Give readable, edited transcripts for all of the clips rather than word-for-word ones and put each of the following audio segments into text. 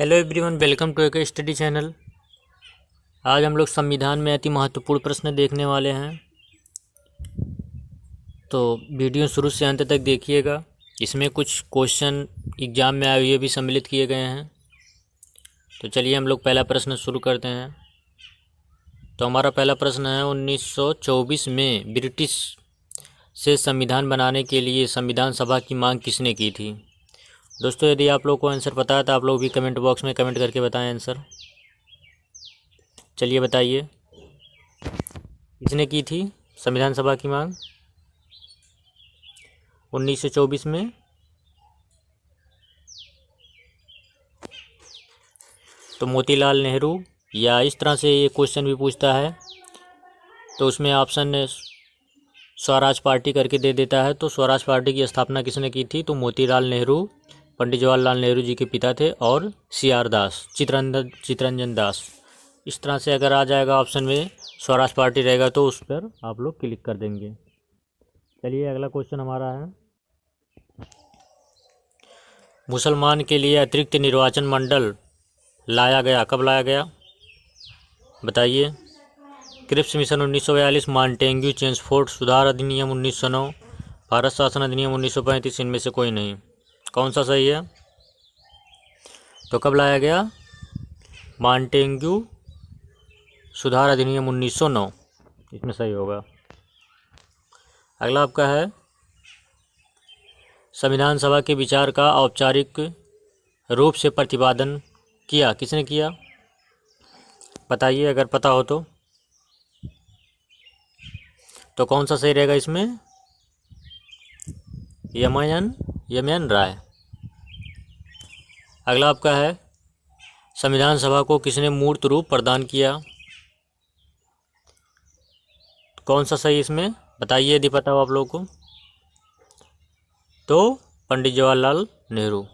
Hello everyone, welcome to एक study channel. आज हम लोग संविधान में अति महत्वपूर्ण प्रश्न देखने वाले हैं, तो वीडियो शुरू से अंत तक देखिएगा। इसमें कुछ क्वेश्चन एग्जाम में आए हुए भी सम्मिलित किए गए हैं। तो चलिए हम लोग पहला प्रश्न शुरू करते हैं। तो हमारा पहला प्रश्न है, 1924 में ब्रिटिश से संविधान बनाने के लिए संविधान सभा की मांग किसने की थी? दोस्तों, यदि आप लोग को आंसर पता है तो आप लोग भी कमेंट बॉक्स में कमेंट करके बताएं आंसर। चलिए बताइए, किसने की थी संविधान सभा की मांग 1924 में? तो मोतीलाल नेहरू, या इस तरह से ये क्वेश्चन भी पूछता है तो उसमें ऑप्शन स्वराज पार्टी करके दे देता है। तो स्वराज पार्टी की स्थापना किसने की थी? तो मोतीलाल नेहरू, पंडित जवाहरलाल नेहरू जी के पिता थे, और CR दास, चित्तरंजन दास। इस तरह से अगर आ जाएगा ऑप्शन में स्वराज पार्टी रहेगा तो उस पर आप लोग क्लिक कर देंगे। चलिए अगला क्वेश्चन हमारा है, मुसलमान के लिए अतिरिक्त निर्वाचन मंडल लाया गया, कब लाया गया बताइए? क्रिप्स मिशन 1942, मॉन्टेग्यू चेम्सफोर्ड सुधार अधिनियम 1909, भारत शासन अधिनियम 1935, इनमें से कोई नहीं। कौन सा सही है? तो कब लाया गया? मॉन्टेग्यू सुधार अधिनियम 1909, इसमें सही होगा। अगला आपका है, संविधान सभा के विचार का औपचारिक रूप से प्रतिपादन किया, किसने किया बताइए अगर पता हो तो। कौन सा सही रहेगा इसमें? एम एन राय। अगला आपका है, संविधान सभा को किसने मूर्त रूप प्रदान किया? कौन सा सही इसमें बताइए यदि पता हो आप लोगों को। तो पंडित जवाहरलाल नेहरू।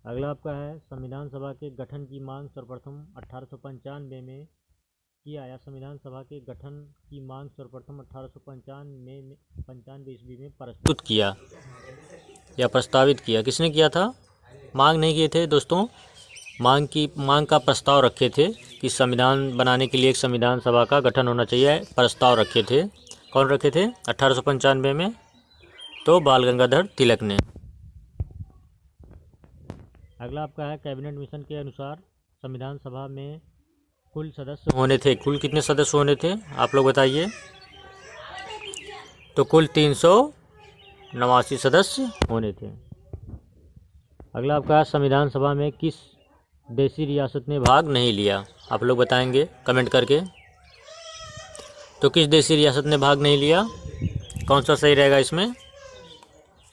अगला आपका है, संविधान सभा के गठन की मांग सर्वप्रथम 1895 में किया, या संविधान सभा के गठन की मांग सर्वप्रथम 1895 ईस्वी में प्रस्तुत किया या प्रस्तावित किया, किसने किया था? मांग नहीं किए थे दोस्तों, मांग का प्रस्ताव रखे थे कि संविधान बनाने के लिए एक संविधान सभा का गठन होना चाहिए, प्रस्ताव रखे थे। कौन रखे थे 1895 में? तो बाल गंगाधर तिलक ने। अगला आपका है, कैबिनेट मिशन के अनुसार संविधान सभा में कुल सदस्य होने थे, कुल कितने सदस्य होने थे आप लोग बताइए? तो कुल 389 सदस्य होने थे। अगला आपका, संविधान सभा में किस देशी रियासत ने भाग नहीं लिया, आप लोग बताएंगे कमेंट करके। तो किस देशी रियासत ने भाग नहीं लिया? कौन सा सही रहेगा इसमें?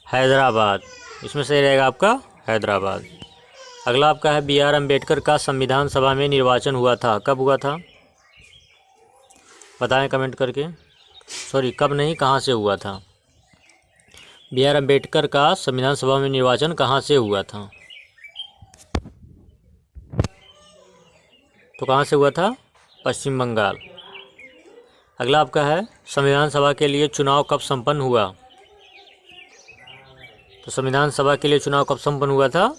हैदराबाद, इसमें सही रहेगा आपका हैदराबाद। अगला आपका है, BR अम्बेडकर का संविधान सभा में निर्वाचन हुआ था, कब हुआ था बताएं कमेंट करके। सॉरी, कब नहीं, कहाँ से हुआ था? BR अम्बेडकर का संविधान सभा में निर्वाचन कहाँ से हुआ था? तो कहाँ से हुआ था? पश्चिम बंगाल। अगला आपका है, संविधान सभा के लिए चुनाव कब संपन्न हुआ? तो संविधान सभा के लिए चुनाव कब संपन्न हुआ था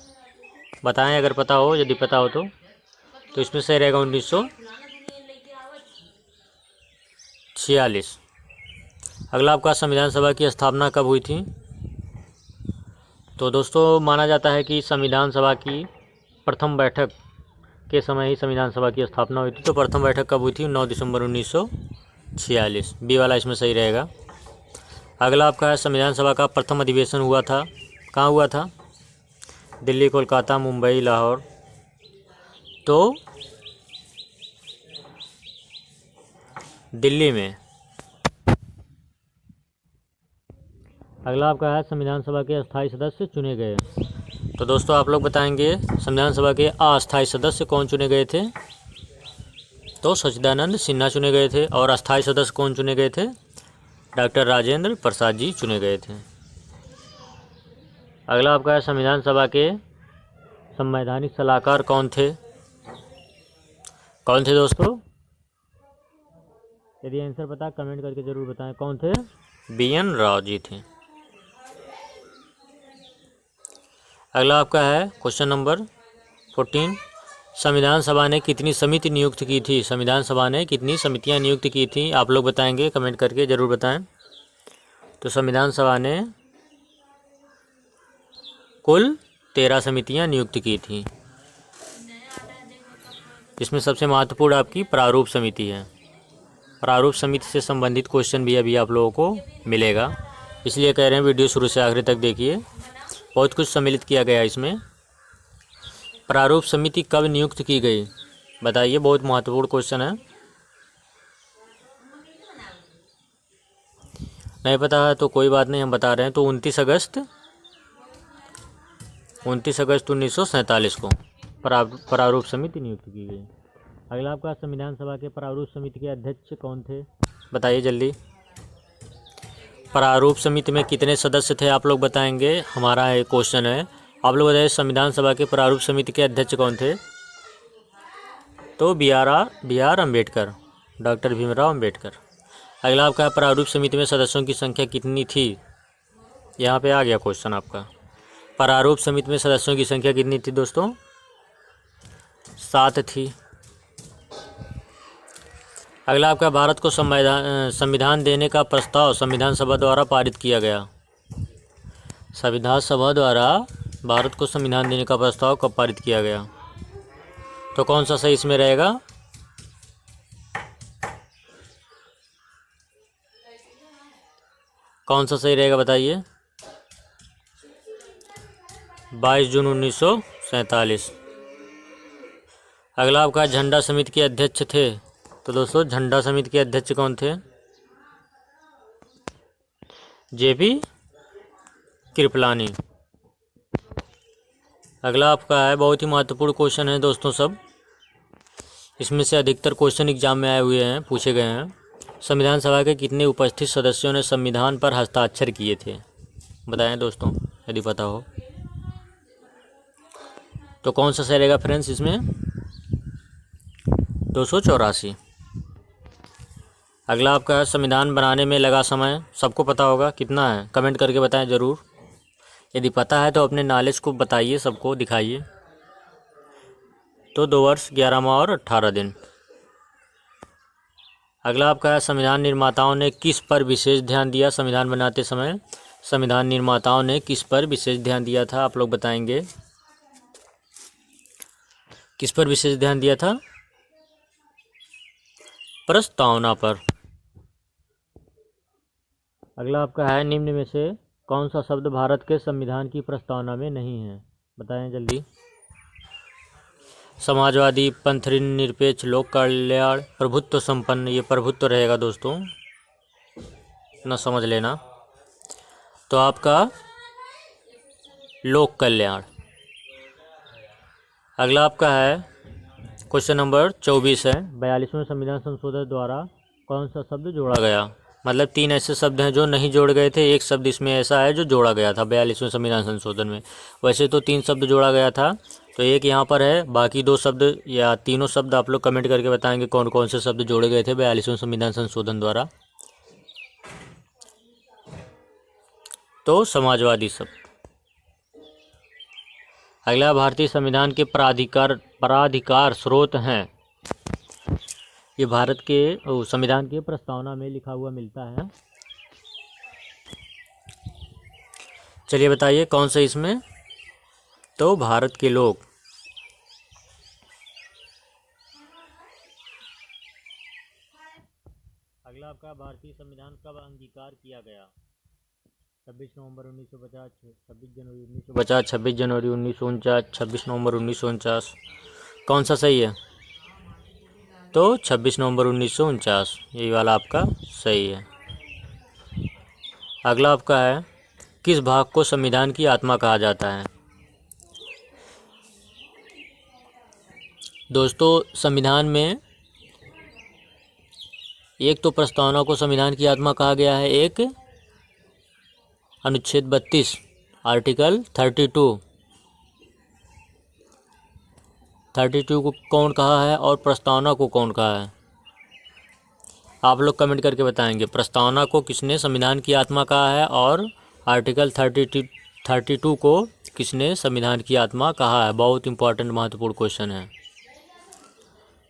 बताएं अगर पता हो, यदि पता हो तो। इसमें सही रहेगा 1946। अगला आपका, संविधान सभा की स्थापना कब हुई थी? तो दोस्तों, माना जाता है कि संविधान सभा की प्रथम बैठक के समय ही संविधान सभा की स्थापना हुई थी। तो प्रथम बैठक कब हुई थी? 9 दिसंबर 1946, बी वाला इसमें सही रहेगा। अगला आपका है, संविधान सभा का प्रथम अधिवेशन हुआ था, कहाँ हुआ था? दिल्ली, कोलकाता, मुंबई, लाहौर। तो दिल्ली में। अगला आपका है, संविधान सभा के अस्थायी सदस्य चुने गए। तो दोस्तों आप लोग बताएंगे संविधान सभा के अस्थायी सदस्य कौन चुने गए थे? तो सच्चिदानंद सिन्हा चुने गए थे। और अस्थायी सदस्य कौन चुने गए थे? डॉक्टर राजेंद्र प्रसाद जी चुने गए थे। अगला आपका है, संविधान सभा के संवैधानिक सलाहकार कौन थे? कौन थे दोस्तों? यदि आंसर पता कमेंट करके जरूर बताएं, कौन थे? BN राव जी थे। अगला आपका है क्वेश्चन नंबर 14। संविधान सभा ने कितनी समिति नियुक्त की थी? संविधान सभा ने कितनी समितियां नियुक्त की थी? आप लोग बताएंगे, कमेंट करके ज़रूर बताएं। तो संविधान सभा ने कुल 13 समितियां नियुक्त की थी। इसमें सबसे महत्वपूर्ण आपकी प्रारूप समिति है। प्रारूप समिति से संबंधित क्वेश्चन भी अभी आप लोगों को मिलेगा, इसलिए कह रहे हैं वीडियो शुरू से आखिर तक देखिए, बहुत कुछ सम्मिलित किया गया इसमें। प्रारूप समिति कब नियुक्त की गई बताइए, बहुत महत्वपूर्ण क्वेश्चन है। नहीं पता है तो कोई बात नहीं, हम बता रहे हैं। तो 29 अगस्त 1947 को प्रारूप समिति नियुक्त की गई। अगला आपका संविधान सभा के प्रारूप समिति के अध्यक्ष कौन थे? बताइए जल्दी। प्रारूप समिति में कितने सदस्य थे आप लोग बताएंगे, हमारा एक क्वेश्चन है। आप लोग बताइए संविधान सभा के प्रारूप समिति के अध्यक्ष कौन थे? तो B R Ambedkar, doctor Bhimrao Ambedkar. अगला आपका प्रारूप समिति में सदस्यों की संख्या कितनी थी? यहाँ पे आ गया क्वेश्चन आपका। प्रारूप समिति में सदस्यों की संख्या कितनी थी दोस्तों? 7 थी। अगला आपका भारत को संविधान देने का प्रस्ताव संविधान सभा द्वारा पारित किया गया। संविधान सभा द्वारा भारत को संविधान देने का प्रस्ताव कब पारित किया गया? तो कौन सा सही इसमें रहेगा? कौन सा सही रहेगा बताइए? 22 जून 1947। अगला आपका झंडा समिति के अध्यक्ष थे। तो दोस्तों झंडा समिति के अध्यक्ष कौन थे? जेपी कृपलानी। अगला आपका है बहुत ही महत्वपूर्ण क्वेश्चन है दोस्तों सब, इसमें से अधिकतर क्वेश्चन एग्जाम में आए हुए हैं, पूछे गए हैं। संविधान सभा के कितने उपस्थित सदस्यों ने संविधान पर हस्ताक्षर किए थे? बताएं दोस्तों यदि पता हो तो कौन सा सही रहेगा फ्रेंड्स इसमें? 284। अगला आपका संविधान बनाने में लगा समय सबको पता होगा, कितना है? कमेंट करके बताएं ज़रूर। यदि पता है तो अपने नॉलेज को बताइए, सबको दिखाइए। तो 2 वर्ष 11 माह और 18 दिन। अगला आपका संविधान निर्माताओं ने किस पर विशेष ध्यान दिया संविधान बनाते समय? संविधान निर्माताओं ने किस पर विशेष ध्यान दिया था? आप लोग बताएंगे किस पर विशेष ध्यान दिया था? प्रस्तावना पर। अगला आपका है निम्न में से कौन सा शब्द भारत के संविधान की प्रस्तावना में नहीं है? बताएं जल्दी। समाजवादी, पंथनिरपेक्ष, लोक कल्याण, प्रभुत्व संपन्न। ये प्रभुत्व रहेगा दोस्तों, ना समझ लेना। तो आपका लोक कल्याण। अगला आपका है क्वेश्चन नंबर 24 है। 42वें संविधान संशोधन द्वारा कौन सा शब्द जोड़ा गया? मतलब 3 ऐसे शब्द हैं जो नहीं जोड़े गए थे, एक शब्द इसमें ऐसा है जो जोड़ा गया था 42वें संविधान संशोधन में। वैसे तो 3 शब्द जोड़ा गया था, तो एक यहाँ पर है, बाकी 2 शब्द या तीनों शब्द आप लोग कमेंट करके बताएंगे कौन कौन से शब्द जोड़े गए थे 42वें संविधान संशोधन द्वारा। तो समाजवादी शब्द। अगला भारतीय संविधान के प्राधिकार स्रोत हैं। ये भारत के संविधान के प्रस्तावना में लिखा हुआ मिलता है। चलिए बताइए कौन सा इसमें? तो भारत के लोग। अगला आपका भारतीय संविधान कब अंगीकार किया गया? 26 नवंबर 1950, 26 जनवरी 1950, 26 जनवरी 1949, 26 नवंबर 1949। कौन सा सही है? तो 26 नवंबर 1949, यही वाला आपका सही है। अगला आपका है किस भाग को संविधान की आत्मा कहा जाता है? दोस्तों संविधान में एक तो प्रस्तावना को संविधान की आत्मा कहा गया है, एक अनुच्छेद 32 आर्टिकल 32 को कौन कहा है और प्रस्तावना को कौन कहा है? आप लोग कमेंट करके बताएंगे प्रस्तावना को किसने संविधान की आत्मा कहा है और आर्टिकल 32 को किसने संविधान की आत्मा कहा है? बहुत इंपॉर्टेंट महत्वपूर्ण क्वेश्चन है।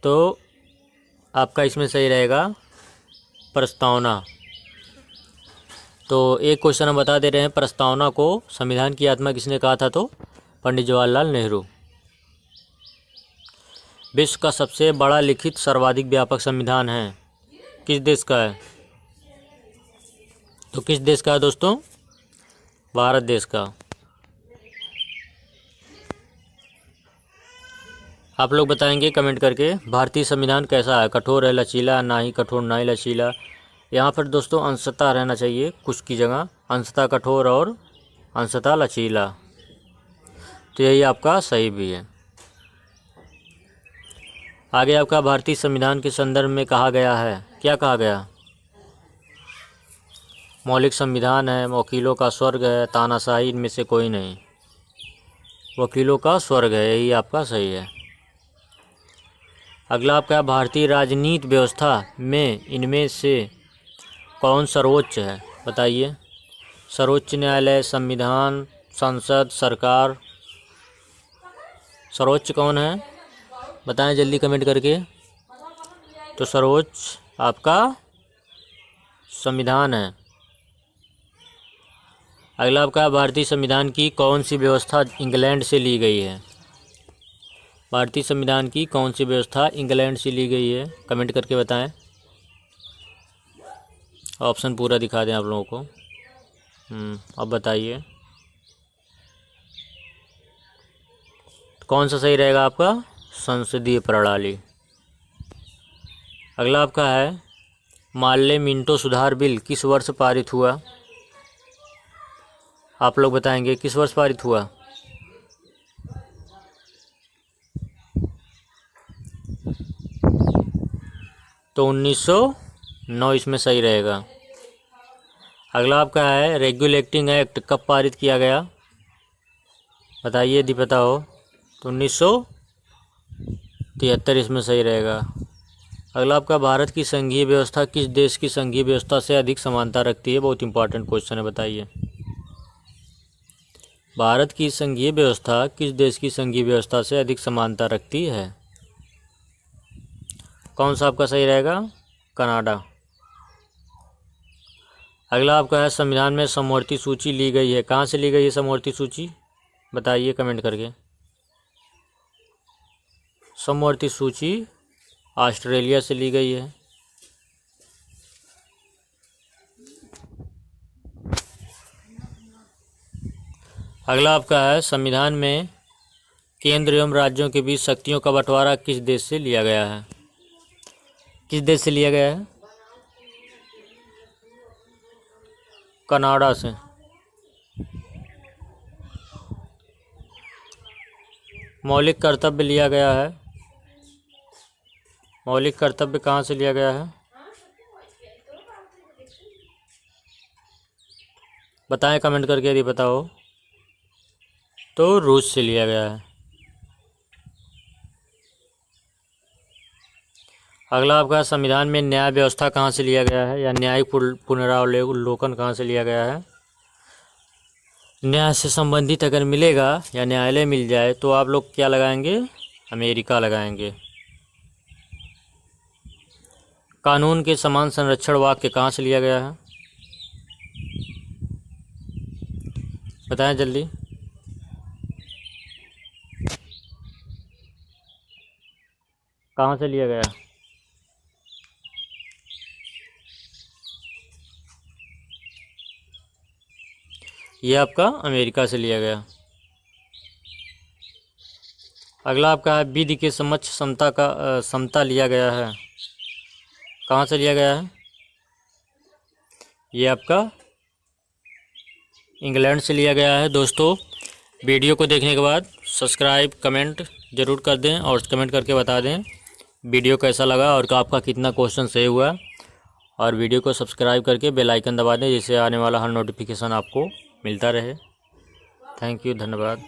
तो आपका इसमें सही रहेगा प्रस्तावना। तो एक क्वेश्चन हम बता दे रहे हैं, प्रस्तावना को संविधान की आत्मा किसने कहा था? तो पंडित जवाहरलाल नेहरू। विश्व का सबसे बड़ा लिखित सर्वाधिक व्यापक संविधान है, किस देश का है? तो किस देश का है दोस्तों? भारत देश का। आप लोग बताएंगे कमेंट करके भारतीय संविधान कैसा है? कठोर है, लचीला, ना ही कठोर ना ही लचीला। यहाँ पर दोस्तों अंशतः रहना चाहिए कुछ की जगह, अंशतः कठोर और अंशतः लचीला। तो यही आपका सही भी है। आगे आपका भारतीय संविधान के संदर्भ में कहा गया है, क्या कहा गया? मौलिक संविधान है, वकीलों का स्वर्ग है, तानाशाही इनमें से कोई नहीं। वकीलों का स्वर्ग है, यही आपका सही है। अगला आपका भारतीय राजनीति व्यवस्था में इनमें से कौन सर्वोच्च है? बताइए। सर्वोच्च न्यायालय, संविधान, संसद, सरकार, सर्वोच्च कौन है? बताएं जल्दी कमेंट करके। तो सर्वोच्च आपका संविधान है। अगला आपका भारतीय संविधान की कौन सी व्यवस्था इंग्लैंड से ली गई है? भारतीय संविधान की कौन सी व्यवस्था इंग्लैंड से ली गई है? कमेंट करके बताएं। ऑप्शन पूरा दिखा दें आप लोगों को। अब बताइए कौन सा सही रहेगा आपका? संसदीय प्रणाली। अगला आपका है मार्ले मिंटो सुधार बिल किस वर्ष पारित हुआ? आप लोग बताएंगे किस वर्ष पारित हुआ? तो 1909 इसमें सही रहेगा। अगला आपका है रेगुलेटिंग एक्ट कब पारित किया गया? बताइए यदि पता हो। तो 1973 इसमें सही रहेगा। अगला आपका भारत की संघीय व्यवस्था किस देश की संघीय व्यवस्था से अधिक समानता रखती है? बहुत इंपॉर्टेंट क्वेश्चन है, बताइए। भारत की संघीय व्यवस्था किस देश की संघीय व्यवस्था से अधिक समानता रखती है? कौन सा आपका सही रहेगा? कनाडा। अगला आपका है संविधान में समवर्ती सूची ली गई है, कहाँ से ली गई है समवर्ती सूची? बताइए कमेंट करके। समवर्ती सूची ऑस्ट्रेलिया से ली गई है। अगला आपका है संविधान में केंद्र एवं राज्यों के बीच शक्तियों का बंटवारा किस देश से लिया गया है? किस देश से लिया गया है? कनाडा से। मौलिक कर्तव्य लिया गया है। मौलिक कर्तव्य कहाँ से लिया गया है? बताएं कमेंट करके यदि पता हो। तो रूस से लिया गया है। अगला आपका संविधान में न्याय व्यवस्था कहाँ से लिया गया है, या न्यायिक पुनरावलोकन कहाँ से लिया गया है? न्याय से संबंधित अगर मिलेगा या न्यायालय मिल जाए तो आप लोग क्या लगाएंगे? अमेरिका लगाएंगे। कानून के समान संरक्षण वाक्य कहाँ से लिया गया है? बताएं जल्दी। कहाँ से लिया गया? ये आपका अमेरिका से लिया गया। अगला आपका है विधि के समक्ष समता लिया गया है, कहाँ से लिया गया है? ये आपका इंग्लैंड से लिया गया है। दोस्तों वीडियो को देखने के बाद सब्सक्राइब कमेंट ज़रूर कर दें और कमेंट करके बता दें वीडियो कैसा लगा और आपका कितना क्वेश्चन सही हुआ, और वीडियो को सब्सक्राइब करके बेल आइकन दबा दें जिससे आने वाला हर नोटिफिकेशन आपको मिलता रहे। थैंक यू, धन्यवाद।